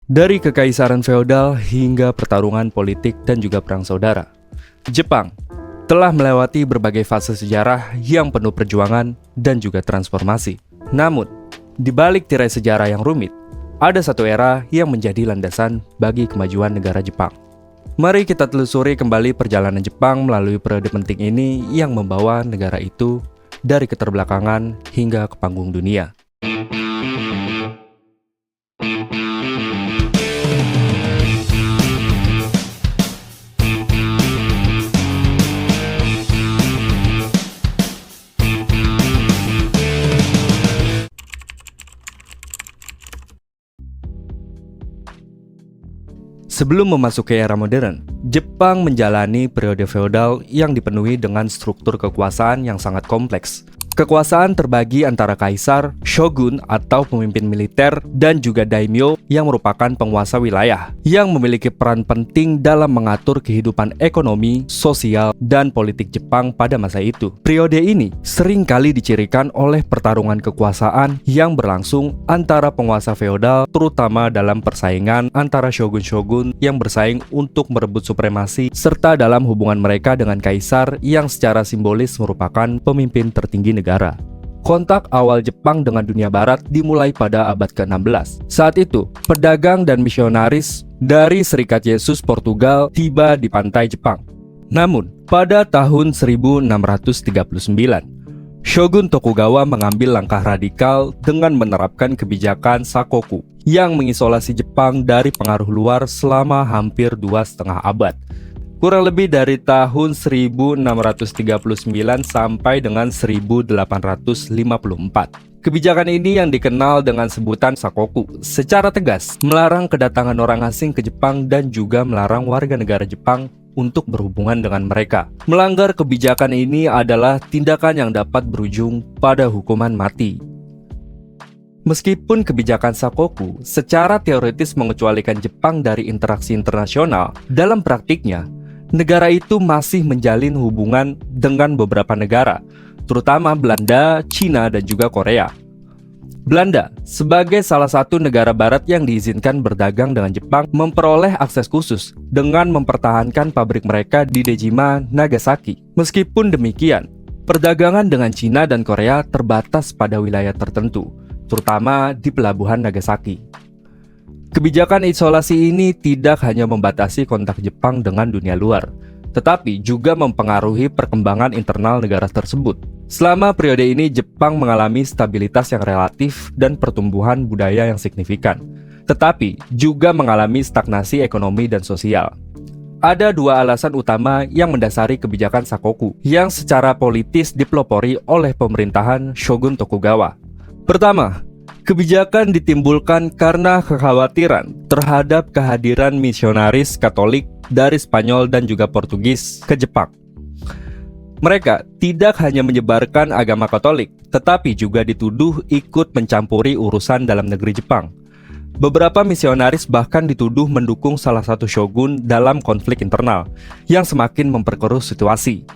Dari kekaisaran feodal hingga pertarungan politik dan juga perang saudara, Jepang telah melewati berbagai fase sejarah yang penuh perjuangan dan juga transformasi. Namun, di balik tirai sejarah yang rumit, ada satu era yang menjadi landasan bagi kemajuan negara Jepang. Mari kita telusuri kembali perjalanan Jepang melalui periode penting ini yang membawa negara itu dari keterbelakangan hingga ke panggung dunia. Sebelum memasuki era modern, Jepang menjalani periode feodal yang dipenuhi dengan struktur kekuasaan yang sangat kompleks. Kekuasaan terbagi antara kaisar, shogun atau pemimpin militer, dan juga daimyo yang merupakan penguasa wilayah, yang memiliki peran penting dalam mengatur kehidupan ekonomi, sosial, dan politik Jepang pada masa itu. Periode ini sering kali dicirikan oleh pertarungan kekuasaan yang berlangsung antara penguasa feodal, terutama dalam persaingan antara shogun-shogun yang bersaing untuk merebut supremasi, serta dalam hubungan mereka dengan kaisar yang secara simbolis merupakan pemimpin tertinggi negara. Kontak awal Jepang dengan dunia barat dimulai pada abad ke-16. Saat itu, pedagang dan misionaris dari Serikat Yesus Portugal tiba di pantai Jepang. Namun, pada tahun 1639, Shogun Tokugawa mengambil langkah radikal dengan menerapkan kebijakan Sakoku yang mengisolasi Jepang dari pengaruh luar selama hampir 2,5 abad. Kurang lebih dari tahun 1639 sampai dengan 1854. Kebijakan ini yang dikenal dengan sebutan Sakoku secara tegas melarang kedatangan orang asing ke Jepang dan juga melarang warga negara Jepang untuk berhubungan dengan mereka. Melanggar kebijakan ini adalah tindakan yang dapat berujung pada hukuman mati. Meskipun kebijakan Sakoku secara teoritis mengecualikan Jepang dari interaksi internasional, dalam praktiknya negara itu masih menjalin hubungan dengan beberapa negara, terutama Belanda, Cina, dan juga Korea. Belanda, sebagai salah satu negara barat yang diizinkan berdagang dengan Jepang, memperoleh akses khusus dengan mempertahankan pabrik mereka di Dejima, Nagasaki. Meskipun demikian, perdagangan dengan Cina dan Korea terbatas pada wilayah tertentu, terutama di pelabuhan Nagasaki. Kebijakan isolasi ini tidak hanya membatasi kontak Jepang dengan dunia luar, tetapi juga mempengaruhi perkembangan internal negara tersebut. Selama periode ini, Jepang mengalami stabilitas yang relatif dan pertumbuhan budaya yang signifikan, tetapi juga mengalami stagnasi ekonomi dan sosial. Ada dua alasan utama yang mendasari kebijakan Sakoku, yang secara politis dipelopori oleh pemerintahan Shogun Tokugawa. Pertama, kebijakan ditimbulkan karena kekhawatiran terhadap kehadiran misionaris Katolik dari Spanyol dan juga Portugis ke Jepang. Mereka tidak hanya menyebarkan agama Katolik, tetapi juga dituduh ikut mencampuri urusan dalam negeri Jepang. Beberapa misionaris bahkan dituduh mendukung salah satu shogun dalam konflik internal yang semakin memperkeruh situasi.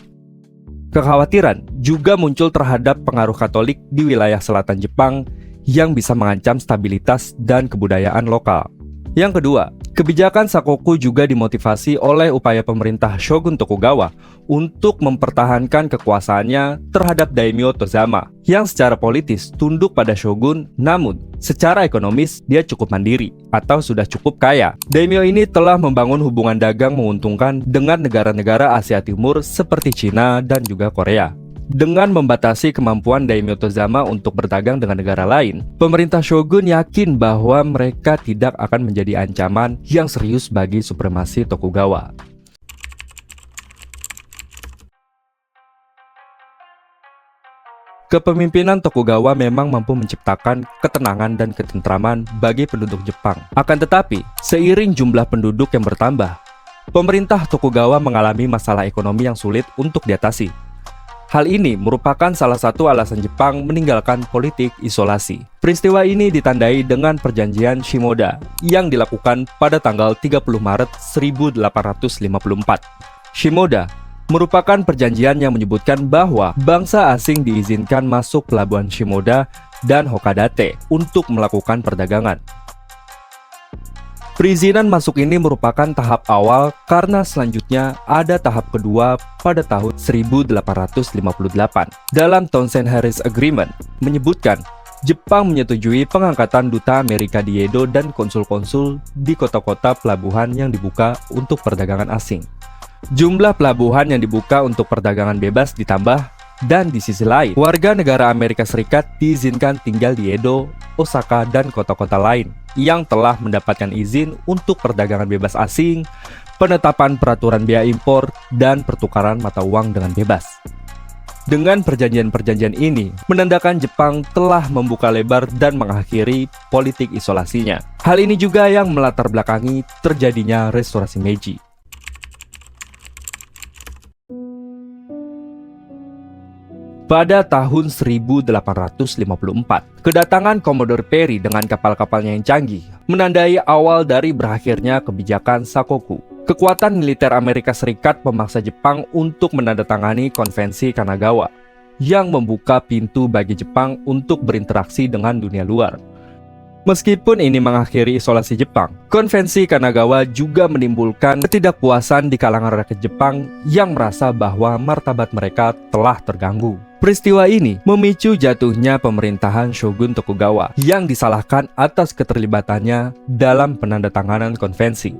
Kekhawatiran juga muncul terhadap pengaruh Katolik di wilayah selatan Jepang yang bisa mengancam stabilitas dan kebudayaan lokal. Yang kedua, kebijakan Sakoku juga dimotivasi oleh upaya pemerintah Shogun Tokugawa untuk mempertahankan kekuasaannya terhadap Daimyo Tozama yang secara politis tunduk pada shogun, namun secara ekonomis dia cukup mandiri atau sudah cukup kaya. Daimyo ini telah membangun hubungan dagang menguntungkan dengan negara-negara Asia Timur seperti Cina dan juga Korea. Dengan membatasi kemampuan Daimyo Tozama untuk berdagang dengan negara lain, pemerintah shogun yakin bahwa mereka tidak akan menjadi ancaman yang serius bagi supremasi Tokugawa. Kepemimpinan Tokugawa memang mampu menciptakan ketenangan dan ketentraman bagi penduduk Jepang. Akan tetapi, seiring jumlah penduduk yang bertambah, pemerintah Tokugawa mengalami masalah ekonomi yang sulit untuk diatasi. Hal ini merupakan salah satu alasan Jepang meninggalkan politik isolasi. Peristiwa ini ditandai dengan perjanjian Shimoda yang dilakukan pada tanggal 30 Maret 1854. Shimoda merupakan perjanjian yang menyebutkan bahwa bangsa asing diizinkan masuk pelabuhan Shimoda dan Hokadate untuk melakukan perdagangan. Perizinan masuk ini merupakan tahap awal karena selanjutnya ada tahap kedua pada tahun 1858. Dalam Townsend-Harris Agreement menyebutkan Jepang menyetujui pengangkatan duta Amerika di Edo dan konsul-konsul di kota-kota pelabuhan yang dibuka untuk perdagangan asing. Jumlah pelabuhan yang dibuka untuk perdagangan bebas ditambah, dan di sisi lain, warga negara Amerika Serikat diizinkan tinggal di Edo, Osaka, dan kota-kota lain yang telah mendapatkan izin untuk perdagangan bebas asing, penetapan peraturan biaya impor, dan pertukaran mata uang dengan bebas. Dengan perjanjian-perjanjian ini, menandakan Jepang telah membuka lebar dan mengakhiri politik isolasinya. Hal ini juga yang melatar belakangi terjadinya restorasi Meiji. Pada tahun 1854, kedatangan Commodore Perry dengan kapal-kapalnya yang canggih menandai awal dari berakhirnya kebijakan Sakoku. Kekuatan militer Amerika Serikat memaksa Jepang untuk menandatangani Konvensi Kanagawa yang membuka pintu bagi Jepang untuk berinteraksi dengan dunia luar. Meskipun ini mengakhiri isolasi Jepang, Konvensi Kanagawa juga menimbulkan ketidakpuasan di kalangan rakyat Jepang yang merasa bahwa martabat mereka telah terganggu. Peristiwa ini memicu jatuhnya pemerintahan Shogun Tokugawa yang disalahkan atas keterlibatannya dalam penandatanganan konvensi.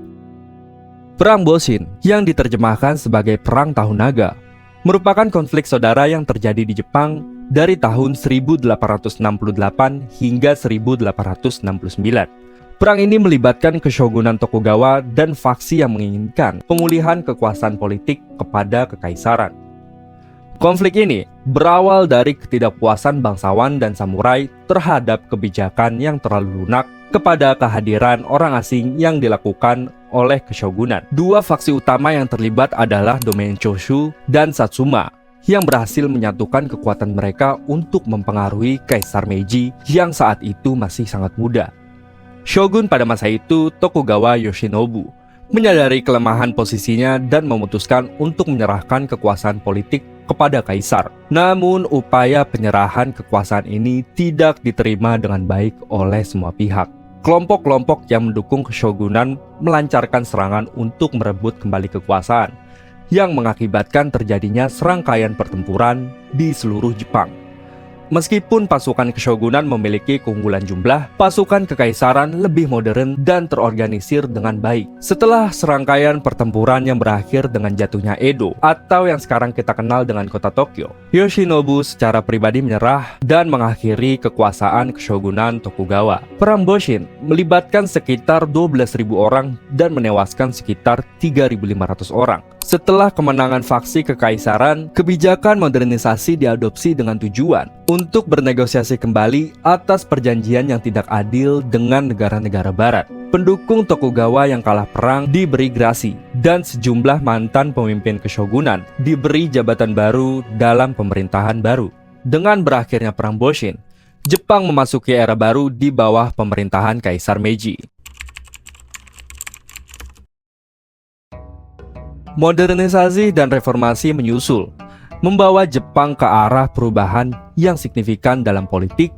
Perang Boshin, yang diterjemahkan sebagai Perang Tahun Naga, merupakan konflik saudara yang terjadi di Jepang dari tahun 1868 hingga 1869. Perang ini melibatkan keshogunan Tokugawa dan faksi yang menginginkan pemulihan kekuasaan politik kepada kekaisaran. Konflik ini berawal dari ketidakpuasan bangsawan dan samurai terhadap kebijakan yang terlalu lunak kepada kehadiran orang asing yang dilakukan oleh keshogunan. Dua faksi utama yang terlibat adalah domain Choshu dan Satsuma, yang berhasil menyatukan kekuatan mereka untuk mempengaruhi Kaisar Meiji yang saat itu masih sangat muda. Shogun pada masa itu, Tokugawa Yoshinobu, menyadari kelemahan posisinya dan memutuskan untuk menyerahkan kekuasaan politik kepada kaisar. Namun, upaya penyerahan kekuasaan ini tidak diterima dengan baik oleh semua pihak. Kelompok-kelompok yang mendukung keshogunan melancarkan serangan untuk merebut kembali kekuasaan, yang mengakibatkan terjadinya serangkaian pertempuran di seluruh Jepang. Meskipun pasukan keshogunan memiliki keunggulan jumlah, pasukan kekaisaran lebih modern dan terorganisir dengan baik. Setelah serangkaian pertempuran yang berakhir dengan jatuhnya Edo, atau yang sekarang kita kenal dengan kota Tokyo, Yoshinobu secara pribadi menyerah dan mengakhiri kekuasaan keshogunan Tokugawa. Perang Boshin melibatkan sekitar 12.000 orang dan menewaskan sekitar 3.500 orang. Setelah kemenangan faksi kekaisaran, kebijakan modernisasi diadopsi dengan tujuan untuk bernegosiasi kembali atas perjanjian yang tidak adil dengan negara-negara barat. Pendukung Tokugawa yang kalah perang diberi grasi, dan sejumlah mantan pemimpin keshogunan diberi jabatan baru dalam pemerintahan baru. Dengan berakhirnya Perang Boshin, Jepang memasuki era baru di bawah pemerintahan Kaisar Meiji. Modernisasi dan reformasi menyusul, membawa Jepang ke arah perubahan yang signifikan dalam politik,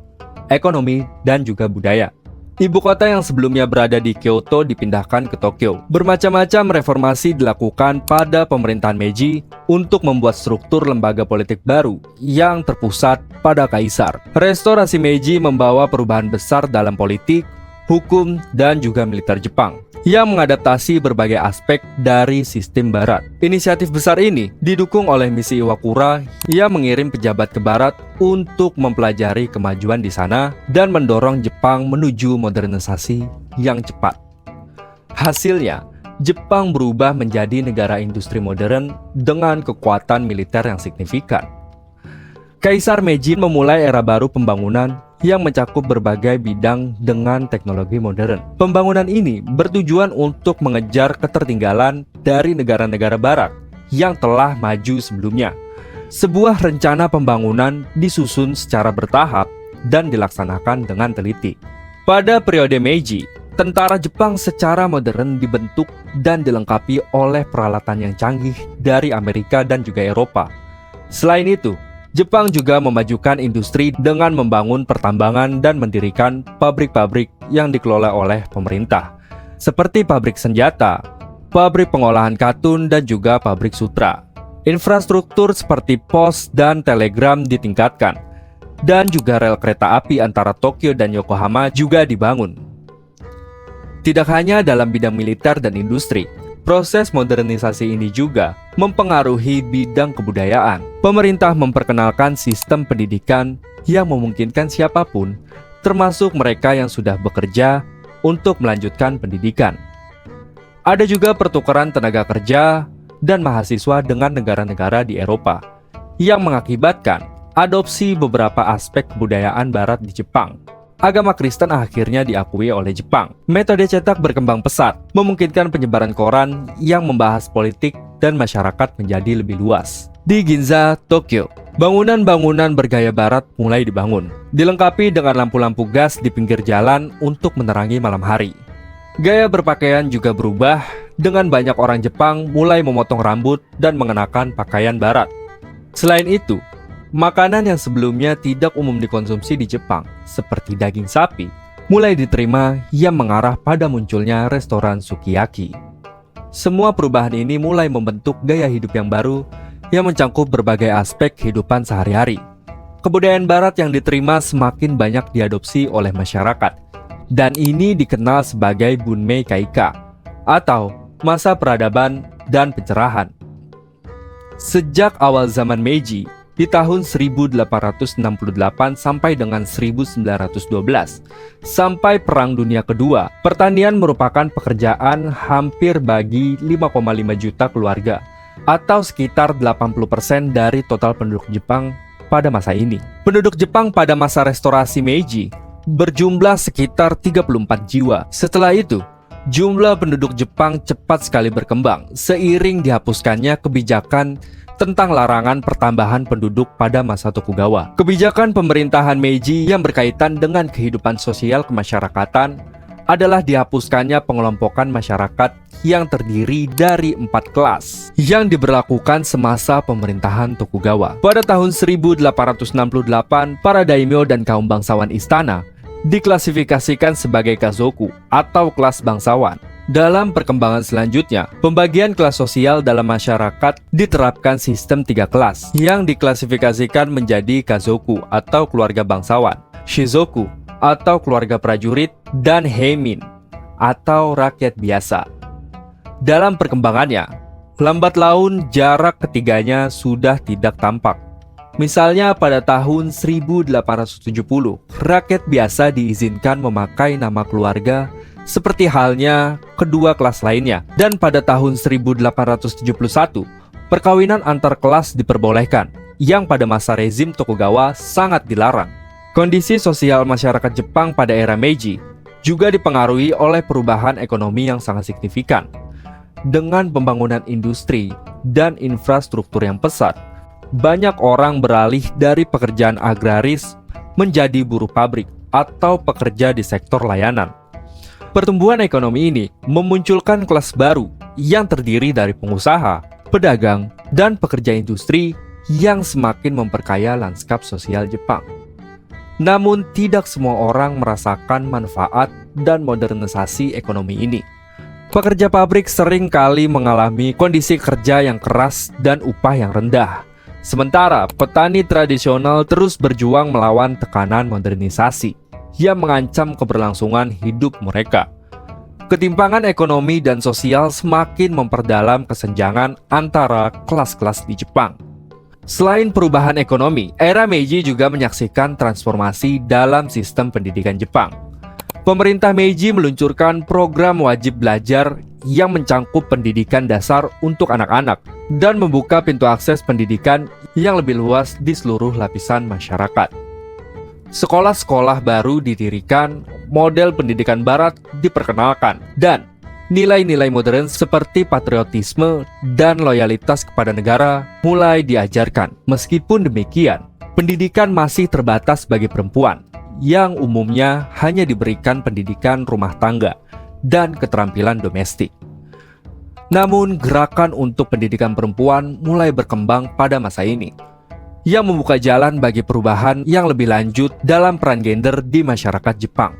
ekonomi, dan juga budaya. Ibu kota yang sebelumnya berada di Kyoto dipindahkan ke Tokyo. Bermacam-macam reformasi dilakukan pada pemerintahan Meiji untuk membuat struktur lembaga politik baru yang terpusat pada kaisar. Restorasi Meiji membawa perubahan besar dalam politik, hukum, dan juga militer Jepang yang mengadaptasi berbagai aspek dari sistem barat. Inisiatif besar ini didukung oleh misi Iwakura yang mengirim pejabat ke barat untuk mempelajari kemajuan di sana dan mendorong Jepang menuju modernisasi yang cepat. Hasilnya, Jepang berubah menjadi negara industri modern dengan kekuatan militer yang signifikan. Kaisar Meiji memulai era baru pembangunan yang mencakup berbagai bidang dengan teknologi modern. Pembangunan ini bertujuan untuk mengejar ketertinggalan dari negara-negara barat yang telah maju sebelumnya. Sebuah rencana pembangunan disusun secara bertahap dan dilaksanakan dengan teliti. Pada periode Meiji, tentara Jepang secara modern dibentuk dan dilengkapi oleh peralatan yang canggih dari Amerika dan juga Eropa. Selain itu, Jepang juga memajukan industri dengan membangun pertambangan dan mendirikan pabrik-pabrik yang dikelola oleh pemerintah. seperti pabrik senjata, pabrik pengolahan katun, dan juga pabrik sutra. Infrastruktur seperti pos dan telegram ditingkatkan, dan juga rel kereta api antara Tokyo dan Yokohama juga dibangun. Tidak hanya dalam bidang militer dan industri, proses modernisasi ini juga mempengaruhi bidang kebudayaan. Pemerintah memperkenalkan sistem pendidikan yang memungkinkan siapapun, termasuk mereka yang sudah bekerja, untuk melanjutkan pendidikan. Ada juga pertukaran tenaga kerja dan mahasiswa dengan negara-negara di Eropa, yang mengakibatkan adopsi beberapa aspek kebudayaan Barat di Jepang. Agama Kristen akhirnya diakui oleh Jepang. Metode cetak berkembang pesat, memungkinkan penyebaran koran yang membahas politik dan masyarakat menjadi lebih luas. Di Ginza, Tokyo, bangunan-bangunan bergaya Barat mulai dibangun, dilengkapi dengan lampu-lampu gas di pinggir jalan untuk menerangi malam hari. Gaya berpakaian juga berubah, dengan banyak orang Jepang mulai memotong rambut dan mengenakan pakaian Barat. Selain itu, makanan yang sebelumnya tidak umum dikonsumsi di Jepang, seperti daging sapi, mulai diterima yang mengarah pada munculnya restoran sukiyaki. Semua perubahan ini mulai membentuk gaya hidup yang baru yang mencangkup berbagai aspek kehidupan sehari-hari. Kebudayaan Barat yang diterima semakin banyak diadopsi oleh masyarakat, dan ini dikenal sebagai Bunmei Kaika, atau masa peradaban dan pencerahan. Sejak awal zaman Meiji, di tahun 1868 sampai dengan 1912, sampai Perang Dunia Kedua, pertanian merupakan pekerjaan hampir bagi 5,5 juta keluarga, atau sekitar 80% dari total penduduk Jepang pada masa ini. Penduduk Jepang pada masa restorasi Meiji berjumlah sekitar 34 jiwa. Setelah itu, jumlah penduduk Jepang cepat sekali berkembang seiring dihapuskannya kebijakan tentang larangan pertambahan penduduk pada masa Tokugawa. Kebijakan pemerintahan Meiji yang berkaitan dengan kehidupan sosial kemasyarakatan adalah dihapuskannya pengelompokan masyarakat yang terdiri dari 4 kelas yang diberlakukan semasa pemerintahan Tokugawa. Pada tahun 1868, para daimyo dan kaum bangsawan istana diklasifikasikan sebagai kazoku atau kelas bangsawan. Dalam perkembangan selanjutnya, pembagian kelas sosial dalam masyarakat diterapkan sistem 3 kelas yang diklasifikasikan menjadi kazoku atau keluarga bangsawan, shizoku atau keluarga prajurit, dan heimin atau rakyat biasa. Dalam perkembangannya, lambat laun jarak ketiganya sudah tidak tampak. Misalnya pada tahun 1870, rakyat biasa diizinkan memakai nama keluarga seperti halnya kedua kelas lainnya. Dan pada tahun 1871, perkawinan antar kelas diperbolehkan, yang pada masa rezim Tokugawa sangat dilarang. Kondisi sosial masyarakat Jepang pada era Meiji juga dipengaruhi oleh perubahan ekonomi yang sangat signifikan. Dengan pembangunan industri dan infrastruktur yang pesat, banyak orang beralih dari pekerjaan agraris menjadi buruh pabrik atau pekerja di sektor layanan. Pertumbuhan ekonomi ini memunculkan kelas baru yang terdiri dari pengusaha, pedagang, dan pekerja industri yang semakin memperkaya lanskap sosial Jepang. Namun tidak semua orang merasakan manfaat dan modernisasi ekonomi ini. Pekerja pabrik sering kali mengalami kondisi kerja yang keras dan upah yang rendah. Sementara petani tradisional terus berjuang melawan tekanan modernisasi yang mengancam keberlangsungan hidup mereka. Ketimpangan ekonomi dan sosial semakin memperdalam kesenjangan antara kelas-kelas di Jepang. Selain perubahan ekonomi, era Meiji juga menyaksikan transformasi dalam sistem pendidikan Jepang. Pemerintah Meiji meluncurkan program wajib belajar yang mencangkup pendidikan dasar untuk anak-anak dan membuka pintu akses pendidikan yang lebih luas di seluruh lapisan masyarakat. Sekolah-sekolah baru didirikan, model pendidikan barat diperkenalkan, dan nilai-nilai modern seperti patriotisme dan loyalitas kepada negara mulai diajarkan. Meskipun demikian, pendidikan masih terbatas bagi perempuan, yang umumnya hanya diberikan pendidikan rumah tangga dan keterampilan domestik. Namun, gerakan untuk pendidikan perempuan mulai berkembang pada masa ini, yang membuka jalan bagi perubahan yang lebih lanjut dalam peran gender di masyarakat Jepang.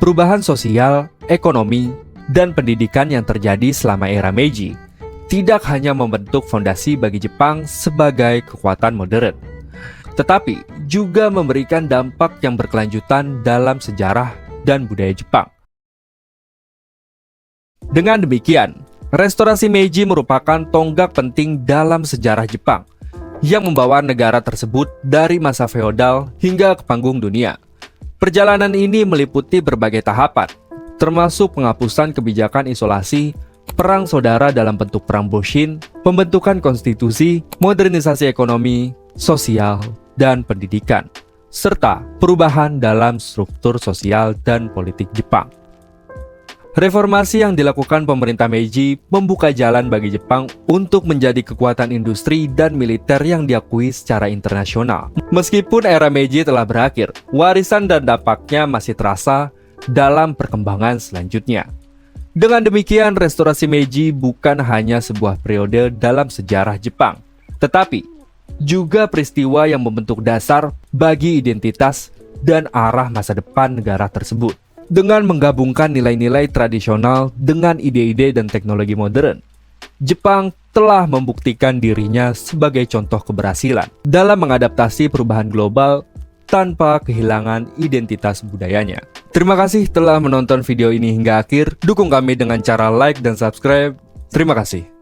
Perubahan sosial ekonomi, dan pendidikan yang terjadi selama era Meiji tidak hanya membentuk fondasi bagi Jepang sebagai kekuatan modern, tetapi juga memberikan dampak yang berkelanjutan dalam sejarah dan budaya Jepang. Dengan demikian, restorasi Meiji merupakan tonggak penting dalam sejarah Jepang yang membawa negara tersebut dari masa feodal hingga ke panggung dunia. Perjalanan ini meliputi berbagai tahapan, termasuk penghapusan kebijakan isolasi, perang saudara dalam bentuk perang Boshin, pembentukan konstitusi, modernisasi ekonomi, sosial, dan pendidikan, serta perubahan dalam struktur sosial dan politik Jepang. Reformasi yang dilakukan pemerintah Meiji membuka jalan bagi Jepang untuk menjadi kekuatan industri dan militer yang diakui secara internasional. Meskipun era Meiji telah berakhir, warisan dan dampaknya masih terasa dalam perkembangan selanjutnya. Dengan demikian, restorasi Meiji bukan hanya sebuah periode dalam sejarah Jepang, tetapi juga peristiwa yang membentuk dasar bagi identitas dan arah masa depan negara tersebut. Dengan menggabungkan nilai-nilai tradisional dengan ide-ide dan teknologi modern, Jepang telah membuktikan dirinya sebagai contoh keberhasilan dalam mengadaptasi perubahan global tanpa kehilangan identitas budayanya. Terima kasih telah menonton video ini hingga akhir. Dukung kami dengan cara like dan subscribe. Terima kasih.